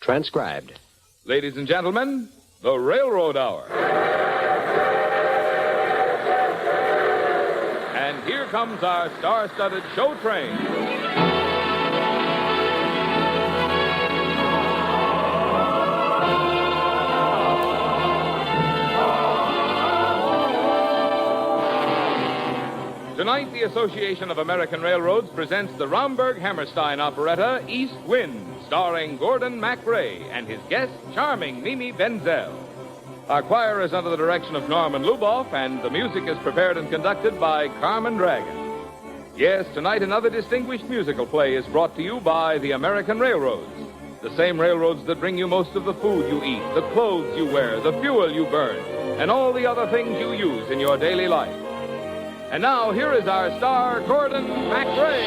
Transcribed. Ladies and gentlemen, the Railroad Hour. And here comes our star-studded show train. Tonight, the Association of American Railroads presents the Romberg-Hammerstein operetta, East Wind, starring Gordon MacRae and his guest, charming Mimi Benzel. Our choir is under the direction of Norman Luboff, and the music is prepared and conducted by Carmen Dragon. Yes, tonight another distinguished musical play is brought to you by the American Railroads. The same railroads that bring you most of the food you eat, the clothes you wear, the fuel you burn, and all the other things you use in your daily life. And now, here is our star, Gordon MacRae.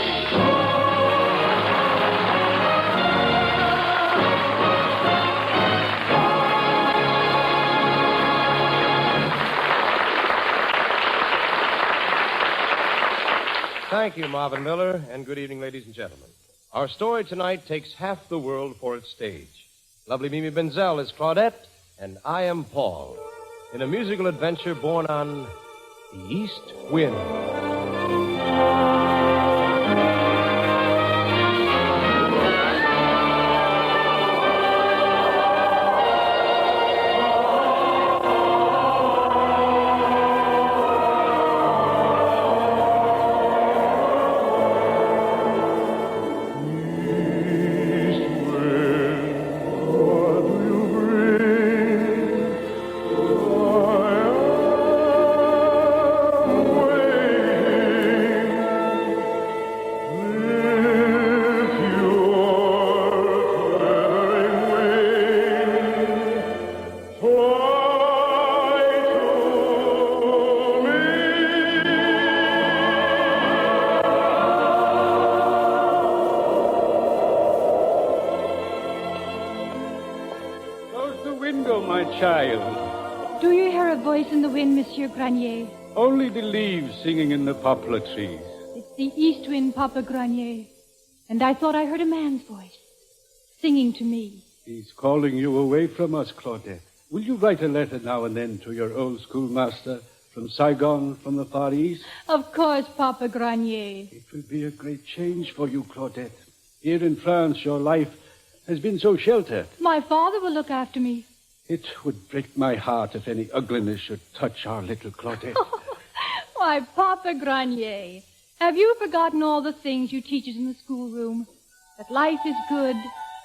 Thank you, Marvin Miller, and good evening, ladies and gentlemen. Our story tonight takes half the world for its stage. Lovely Mimi Benzel is Claudette, and I am Paul, in a musical adventure born on the East Wind. Child. Do you hear a voice in the wind, Monsieur Granier? Only the leaves singing in the poplar trees. It's the east wind, Papa Granier. And I thought I heard a man's voice singing to me. He's calling you away from us, Claudette. Will you write a letter now and then to your old schoolmaster from Saigon, from the Far East? Of course, Papa Granier. It will be a great change for you, Claudette. Here in France, your life has been so sheltered. My father will look after me. It would break my heart if any ugliness should touch our little Claudette. Why, Papa Granier, have you forgotten all the things you teach us in the schoolroom? That life is good,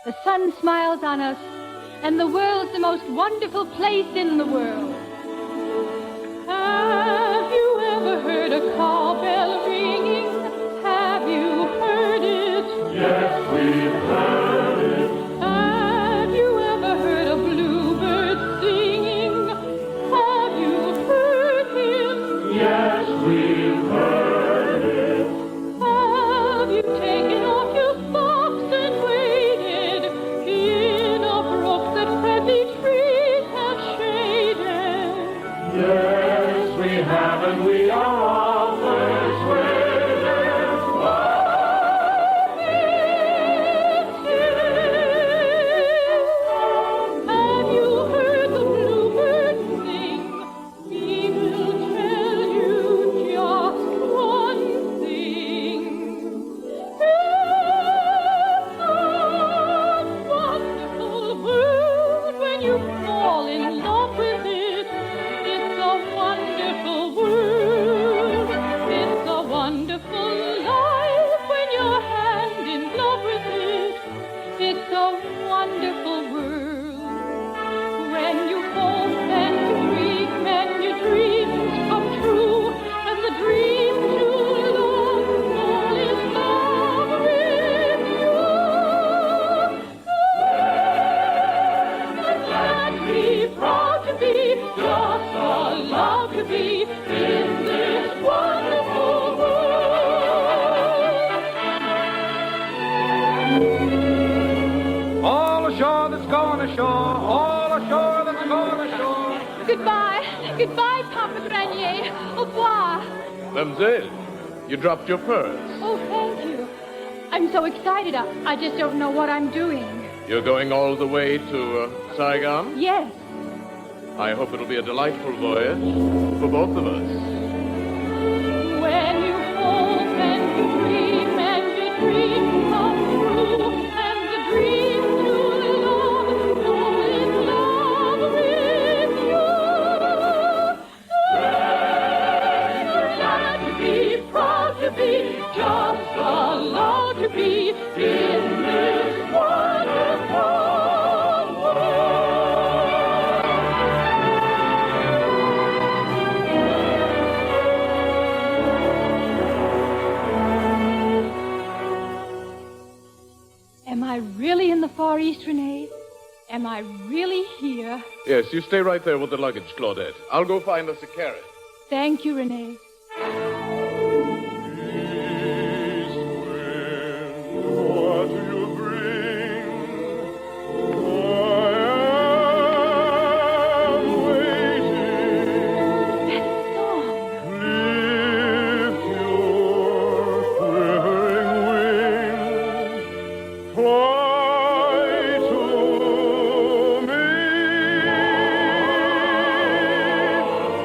the sun smiles on us, and the world's the most wonderful place in the world. Have you ever heard a cowbell ringing? Have you heard it? Yes, we've heard it. Have you ever heard a bluebird singing? Have you heard him? Yes, we've heard it. Have you taken off your socks and waded in a brook that friendly trees have shaded? Yes, we have, and we are all persuaded. Have you heard the bluebird sing? He will tell you just one thing. It's a wonderful world when you fall in love with it. It's a wonderful world. It's a wonderful life when you're hand in glove with it. It's a wonderful world. When you hope and you dream and your dreams come true, and the dreams you love fall in love with you. Let's be proud to be just allowed to be in this wonderful world. All ashore that's going ashore, all ashore that's going ashore. Goodbye. Goodbye, Papa Granier. Au revoir. Mademoiselle, you dropped your purse. Oh, thank you. I'm so excited. I just don't know what I'm doing. You're going all the way to Saigon? Yes. I hope it'll be a delightful voyage for both of us. When you hope and you dream and your dreams come true and the dream truly love fall in love with you. Then you're glad to be, proud to be, just allowed to be in this wonderful world. Am I really in the Far East, Renee? Am I really here? Yes, you stay right there with the luggage, Claudette. I'll go find us a carriage. Thank you, Renee. What do you bring? I am waiting. That song. Lift your quivering wings, fly to me.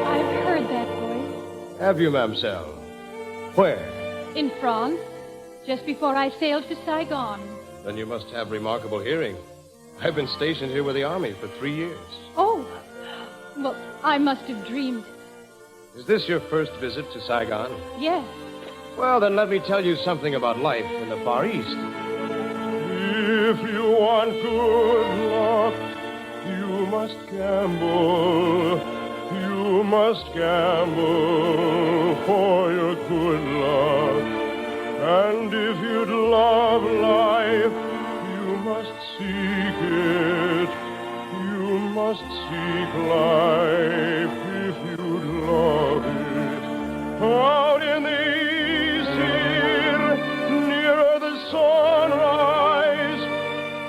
I've heard that voice. Have you, mademoiselle? Where? In France, just before I sailed for Saigon. Then you must have remarkable hearing. I've been stationed here with the Army for 3 years. Oh, well, I must have dreamed. Is this your first visit to Saigon? Yes. Well, then let me tell you something about life in the Far East. If you want good luck, you must gamble. You must gamble for your good luck. And if you'd love life, you must seek it. You must seek life if you'd love it. Out in the east here, nearer the sunrise,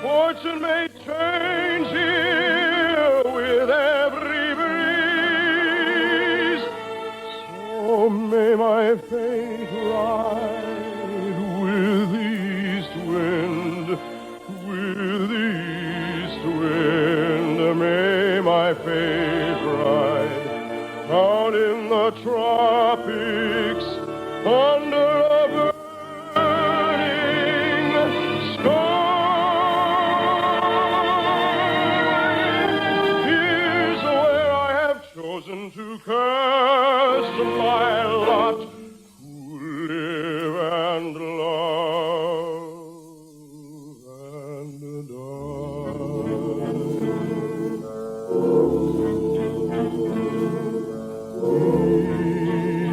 fortune may change here with every breeze. So may my fate ride with the east wind, with the east wind. May my fate ride out in the tropics under a burning sky. Here's where I have chosen to cast my lot, to live and love and die.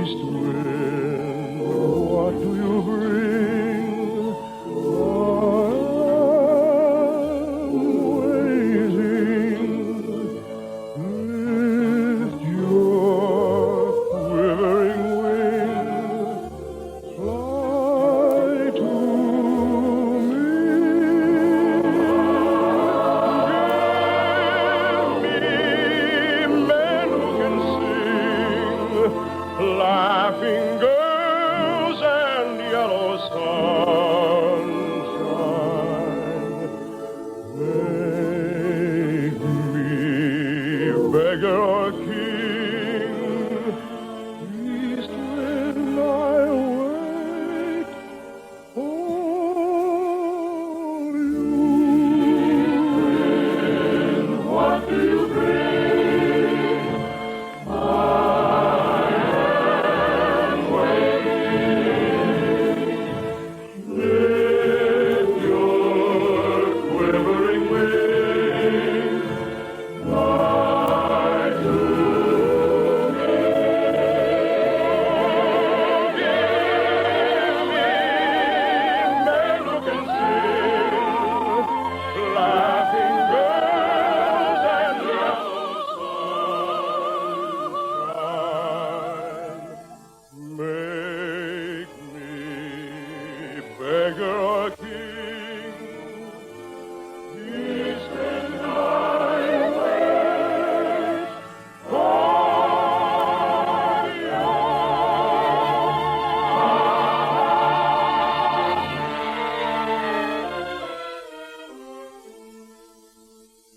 East wind, what do you bring? I'm waiting. Lift your quivering wings, fly to me. Give me men who can sing, laughing girls and yellow sunshine. Make me beggar or king. East wind, I wait for you. What do you bring? I am waiting. Lift your quivering wings, fly to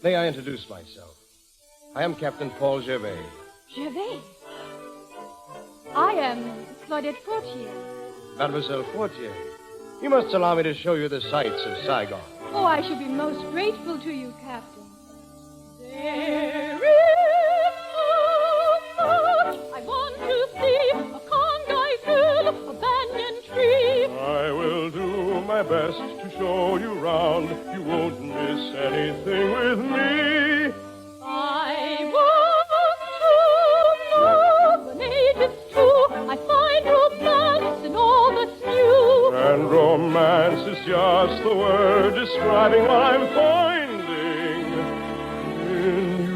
May I introduce myself? I am Captain Paul Gervais. Gervais? I am Claudette Fortier. Mademoiselle Fortier, you must allow me to show you the sights of Saigon. Oh, I shall be most grateful to you, Captain. There is so much I want to see. A Congai hill, a banyan tree. I will do my best to show you round. You won't miss anything with me. I want to know the natives too. I find romance in all that's new. And romance is just the word describing what I'm finding in you.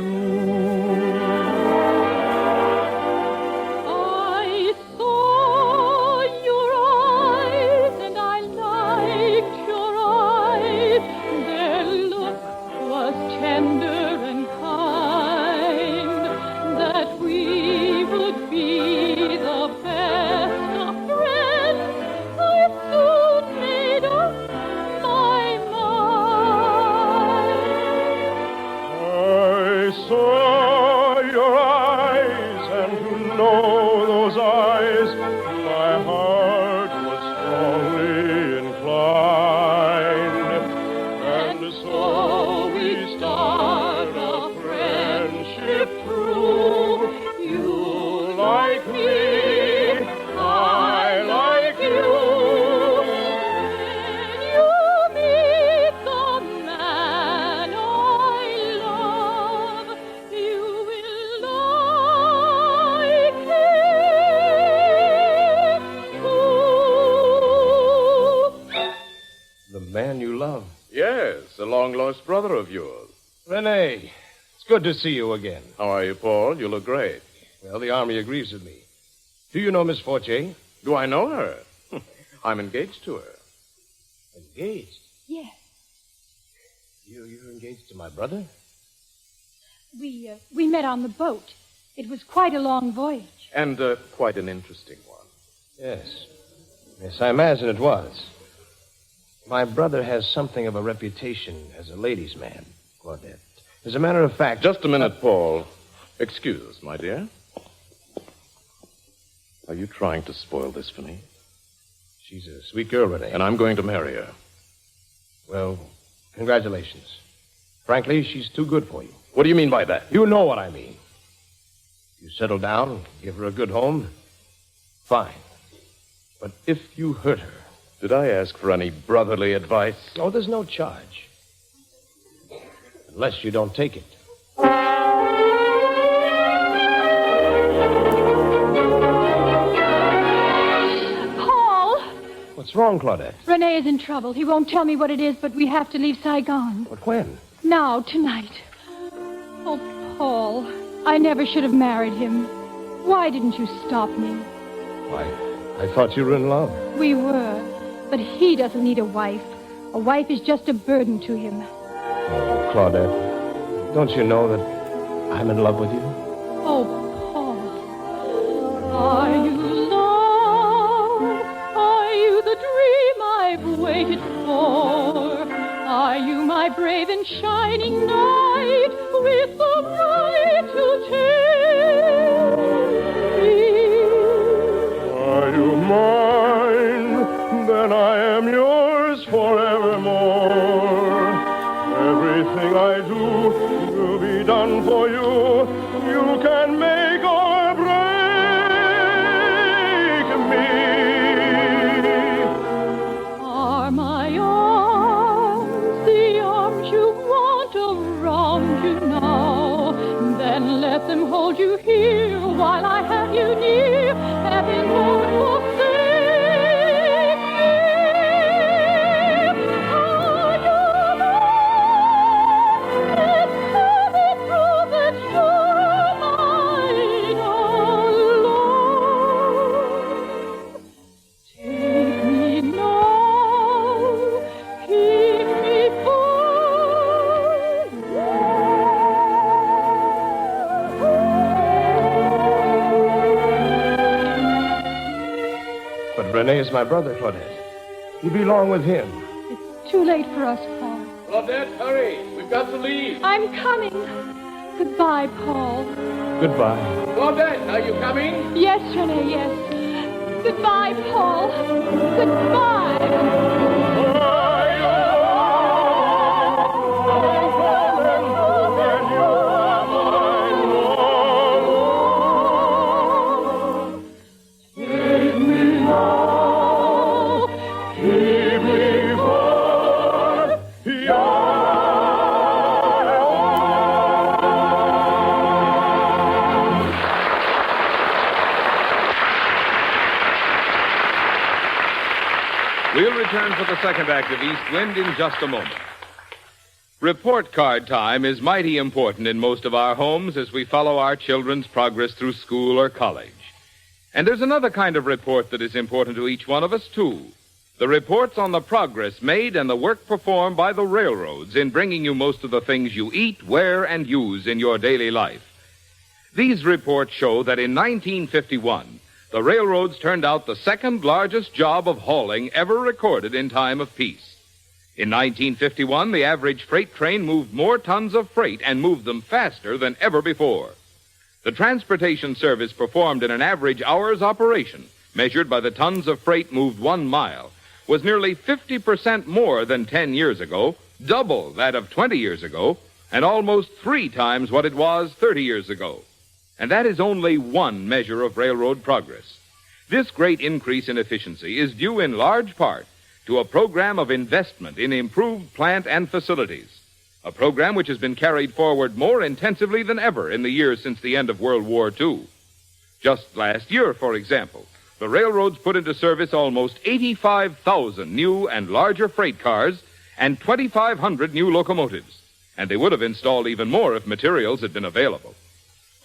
I saw your eyes and I liked your eyes. Their look was tender and kind, that we would be the best of friends. I soon made up my mind. I saw your eyes, and to know those eyes, my heart was strongly inclined. And so we start a friendship true. You like me, I like you. When you meet the man I love, you will like him too. The man you love. Yes, a long-lost brother of yours. Renee, it's good to see you again. How are you, Paul? You look great. Well, the Army agrees with me. Do you know Miss Fortier? Do I know her? I'm engaged to her. Engaged? Yes, You're engaged to my brother? we met on the boat. It was quite a long voyage. And quite an interesting one. Yes. Yes, I imagine it was. My brother has something of a reputation as a ladies' man, Claudette. As a matter of fact... Just a minute, Paul. Excuse us, my dear. Are you trying to spoil this for me? She's a sweet girl, Renee. And I'm going to marry her. Well, congratulations. Frankly, she's too good for you. What do you mean by that? You know what I mean. You settle down, give her a good home, fine. But if you hurt her... Did I ask for any brotherly advice? Oh, there's no charge. Unless you don't take it. Paul! What's wrong, Claudette? Renee is in trouble. He won't tell me what it is, but we have to leave Saigon. But when? Now, tonight. Oh, Paul, I never should have married him. Why didn't you stop me? Why, I thought you were in love. We were, but he doesn't need a wife. A wife is just a burden to him. Oh, Claudette, don't you know that I'm in love with you? Oh, Paul. Are you love? Are you the dream I've waited for? Are you my brave and shining knight with the right to take me? Are you mine? Then I am yours forevermore. Everything I do will be done for you. You can make or break me. Are my arms the arms you want around you now? Then let them hold you here while I have you near. Heaven won't forsake me. Are you mine? Let heaven prove that you're mine alone. Take me now, keep me But Rene is my brother, Claudette. You belong with him. It's too late for us, Paul. Claudette, hurry. We've We've got to leave. I'm coming. Goodbye, Paul. Goodbye. Claudette, are you coming? Yes, Renee, yes. Goodbye, Paul. Goodbye. We'll return for the second act of East Wind in just a moment. Report card time is mighty important in most of our homes as we follow our children's progress through school or college. And there's another kind of report that is important to each one of us, too. The reports on the progress made and the work performed by the railroads in bringing you most of the things you eat, wear, and use in your daily life. These reports show that in 1951, the railroads turned out the second largest job of hauling ever recorded in time of peace. In 1951, the average freight train moved more tons of freight and moved them faster than ever before. The transportation service performed in an average hour's operation, measured by the tons of freight moved 1 mile, was nearly 50% more than 10 years ago, double that of 20 years ago, and almost 3 times what it was 30 years ago. And that is only one measure of railroad progress. This great increase in efficiency is due in large part to a program of investment in improved plant and facilities, a program which has been carried forward more intensively than ever in the years since the end of World War II. Just last year, for example, the railroads put into service almost 85,000 new and larger freight cars and 2,500 new locomotives, and they would have installed even more if materials had been available.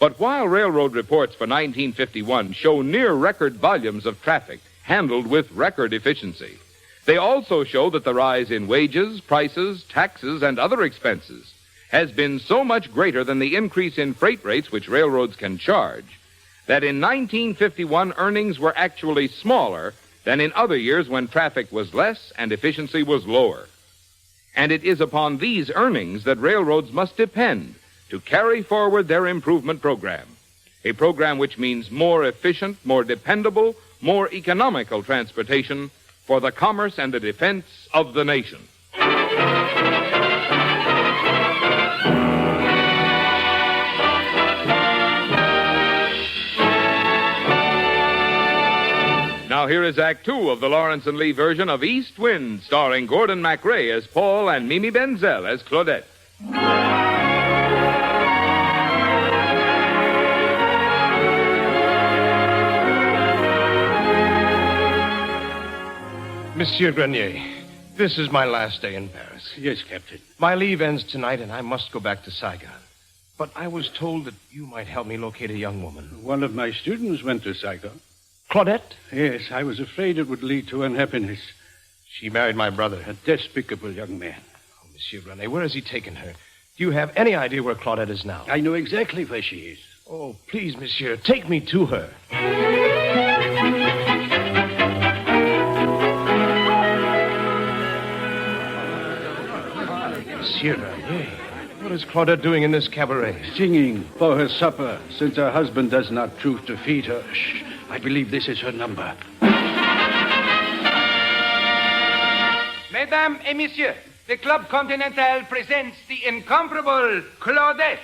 But while railroad reports for 1951 show near record volumes of traffic handled with record efficiency, they also show that the rise in wages, prices, taxes, and other expenses has been so much greater than the increase in freight rates which railroads can charge, that in 1951 earnings were actually smaller than in other years when traffic was less and efficiency was lower. And it is upon these earnings that railroads must depend to carry forward their improvement program, a program which means more efficient, more dependable, more economical transportation for the commerce and the defense of the nation. Now here is Act Two of the Lawrence and Lee version of East Wind, starring Gordon MacRae as Paul and Mimi Benzel as Claudette. Monsieur Grenier, this is my last day in Paris. Yes, Captain. My leave ends tonight, and I must go back to Saigon. But I was told that you might help me locate a young woman. One of my students went to Saigon. Claudette? Yes, I was afraid it would lead to unhappiness. She married my brother. A despicable young man. Oh, Monsieur Grenier, where has he taken her? Do you have any idea where Claudette is now? I know exactly where she is. Oh, please, Monsieur, take me to her. Monsieur Grenier, what is Claudette doing in this cabaret? Singing for her supper, since her husband does not choose to feed her. Shh, I believe this is her number. Mesdames et messieurs, the Club Continental presents the incomparable Claudette.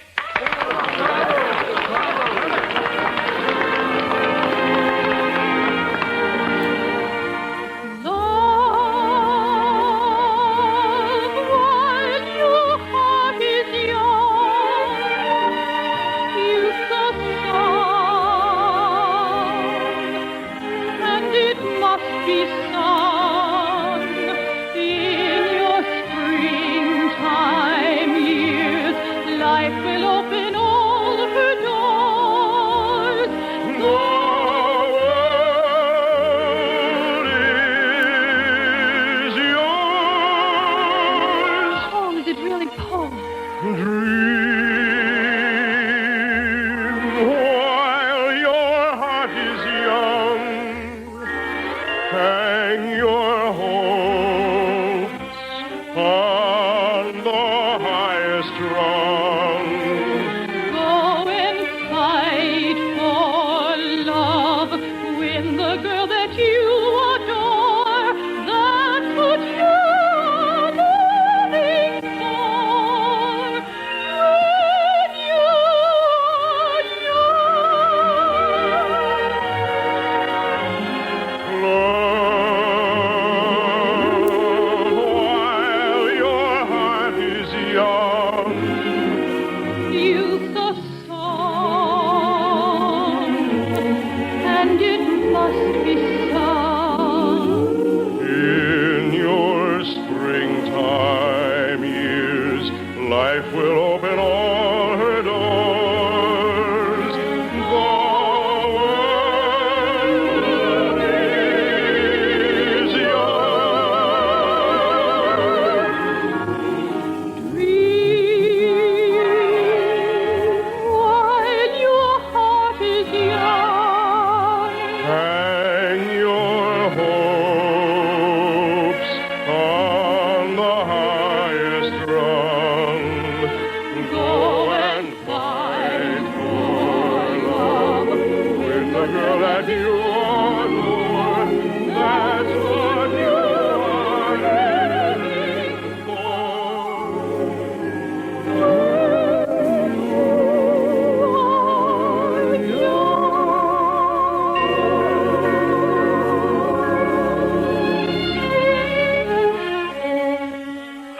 On the high strong. Go and fight for love. Win the girl that you adore. That's what you're living for. When you're Love while your heart is young. youth a song, and it must be sung. In your springtime years, life will open all her doors. The world is yours. Dream while your heart is young. Hang your hopes on the highest rung. Go and fight for love with the girl that you adore. That's what you are living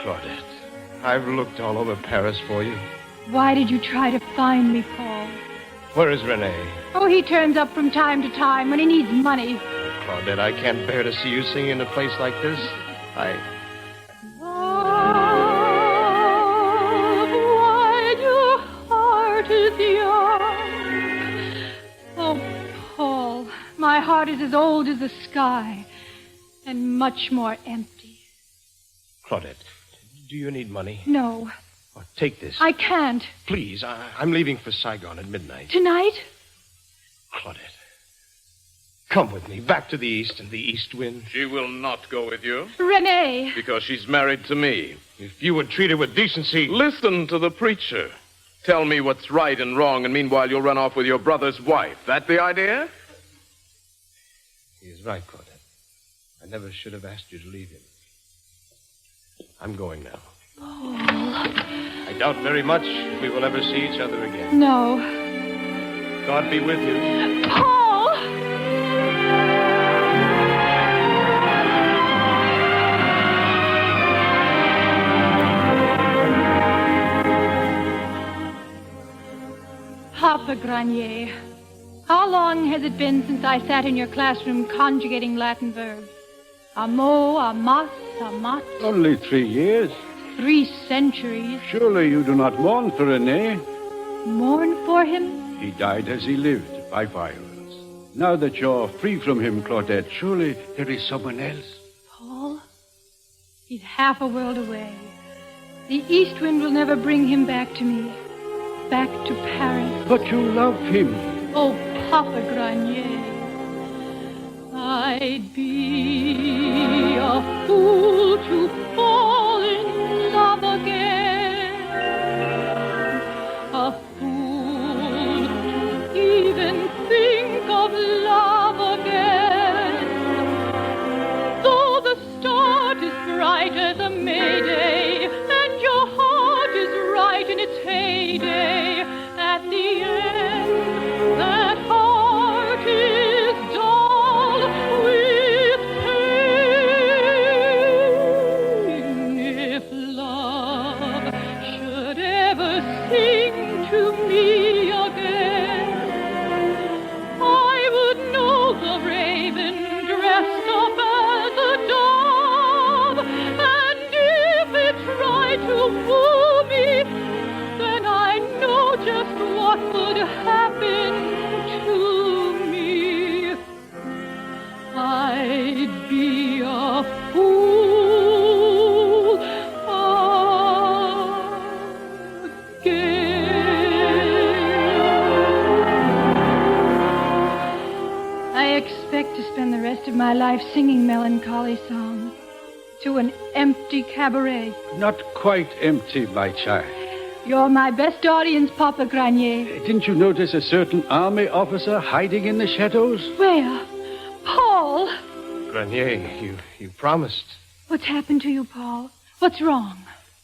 Claudette, I've looked all over Paris for you. Why did you try to find me, Paul? Where is Renee? Oh, he turns up from time to time when he needs money. Claudette, I can't bear to see you singing in a place like this. Love while your heart is young. Oh, Paul, my heart is as old as the sky and much more empty. Claudette, do you need money? No, Oh, take this. I can't. Please, I'm leaving for Saigon at midnight. Tonight? Claudette, come with me back to the east and the east wind. She will not go with you Renee. because she's married to me. If you would treat her with decency. Listen to the preacher. Tell me what's right and wrong, and meanwhile you'll run off with your brother's wife. That the idea? He is right, Claudette. I never should have asked you to leave him. I'm going now. I doubt very much we will ever see each other again. No. God be with you. Paul! Papa Granier, how long has it been since I sat in your classroom conjugating Latin verbs? Amo, amas, amat. Only 3 years. 3 centuries. Surely you do not mourn for René. Mourn for him? He died as he lived, by violence. Now that you're free from him, Claudette, surely there is someone else. Paul? He's half a world away. The east wind will never bring him back to me. Back to Paris. But you love him. Oh, Papa Granier. I'd be a fool to fall in love again. A fool to even think of love again. Though the start is bright as a May Day, and your heart is right in its heyday, at the end, that heart is dull with pain. If love should ever sing to me again, I would know the raven dressed up as a dove, and if it tried to woo me, then I know just what would happen to me. I'd be a fool again. I expect to spend the rest of my life singing melancholy songs to an empty cabaret. Not quite empty, my child. You're my best audience, Papa Granier. Didn't you notice a certain army officer hiding in the shadows? Where? Paul! Grenier, you promised. What's happened to you, Paul? What's wrong?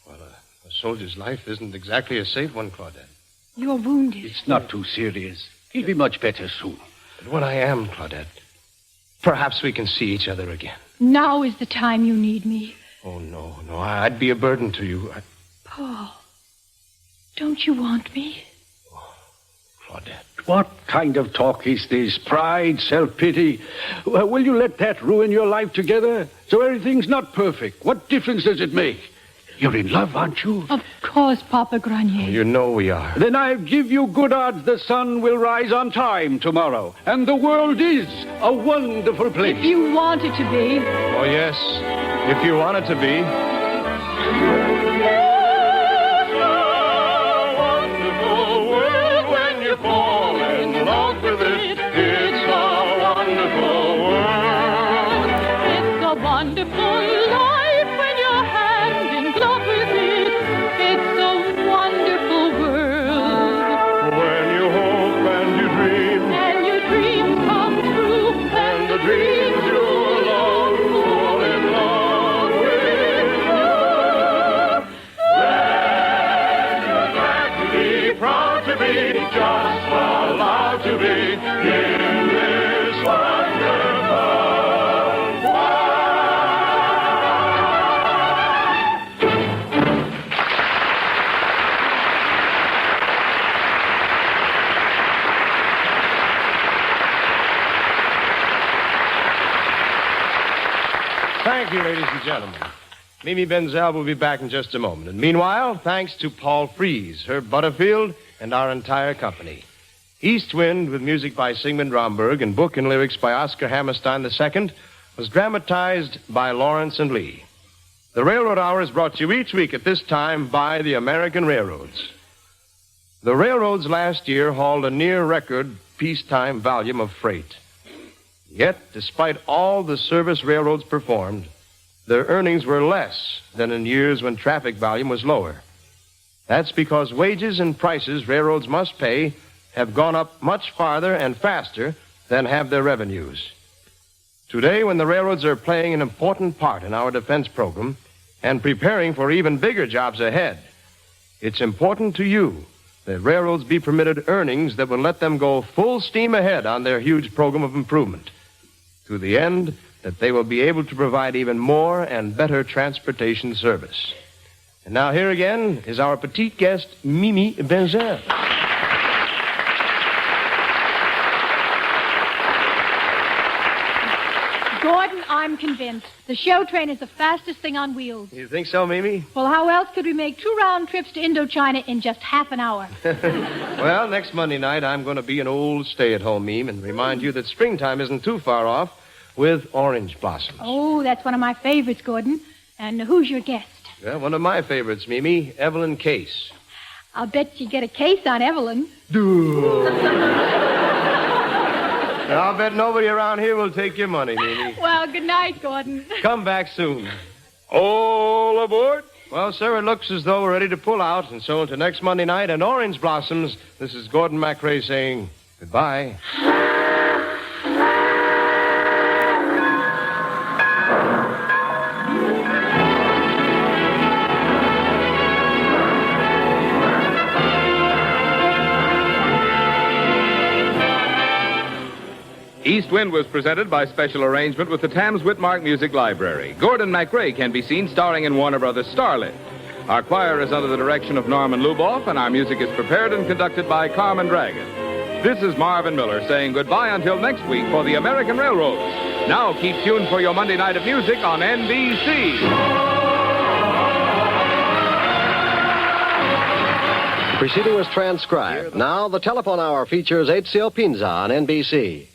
Well, a soldier's life isn't exactly a safe one, Claudette. You're wounded. It's not too serious. He'll be much better soon. But when I am, Claudette, perhaps we can see each other again. Now is the time you need me. Oh, no. I'd be a burden to you. Paul, don't you want me? Claudette. What kind of talk is this? Pride, self-pity? Will you let that ruin your life together? So everything's not perfect. What difference does it make? You're in love, aren't you? Of course, Papa Granier. You know we are. Then I give you good odds the sun will rise on time tomorrow. And the world is a wonderful place. If you want it to be. Oh, yes. If you want it to be. Fall in love with it. It's a wonderful world. It's a wonderful life when you're hand in glove with it. It's a wonderful world. When you hope and you dream, And your dreams come true. and the dreams you love fall in love with you, then you're glad to be, proud to be, just allowed to be in this wonderful world. Thank you, ladies and gentlemen. Mimi Benzel will be back in just a moment. And meanwhile, thanks to Paul Frees, Herb Butterfield, and our entire company. East Wind, with music by Sigmund Romberg and book and lyrics by Oscar Hammerstein II, was dramatized by Lawrence and Lee. The Railroad Hour is brought to you each week at this time by the American Railroads. The railroads last year hauled a near-record peacetime volume of freight. Yet, despite all the service railroads performed, their earnings were less than in years when traffic volume was lower. That's because wages and prices railroads must pay have gone up much farther and faster than have their revenues. Today, when the railroads are playing an important part in our defense program and preparing for even bigger jobs ahead, it's important to you that railroads be permitted earnings that will let them go full steam ahead on their huge program of improvement, to the end that they will be able to provide even more and better transportation service. And now here again is our petite guest, Mimi Benzel. Gordon, I'm convinced. The show train is the fastest thing on wheels. You think so, Mimi? Well, how else could we make 2 round trips to Indochina in just half an hour? Well, next Monday night, I'm going to be an old stay-at-home meme and remind you that springtime isn't too far off with orange blossoms. Oh, that's one of my favorites, Gordon. And who's your guest? Well, one of my favorites, Mimi, Evelyn Case. I'll bet you get a case on Evelyn. I'll bet nobody around here will take your money, Mimi. Well, good night, Gordon. Come back soon. All aboard. Well, sir, it looks as though we're ready to pull out, and so until next Monday night and orange blossoms, this is Gordon MacRae saying goodbye. East Wind was presented by special arrangement with the Tams Whitmark Music Library. Gordon MacRae can be seen starring in Warner Brothers' Starlet. Our choir is under the direction of Norman Luboff, and our music is prepared and conducted by Carmen Dragon. This is Marvin Miller saying goodbye until next week for the American Railroads. Now keep tuned for your Monday night of music on NBC. The proceeding was transcribed. Now the telephone hour features Ezio Pinza on NBC.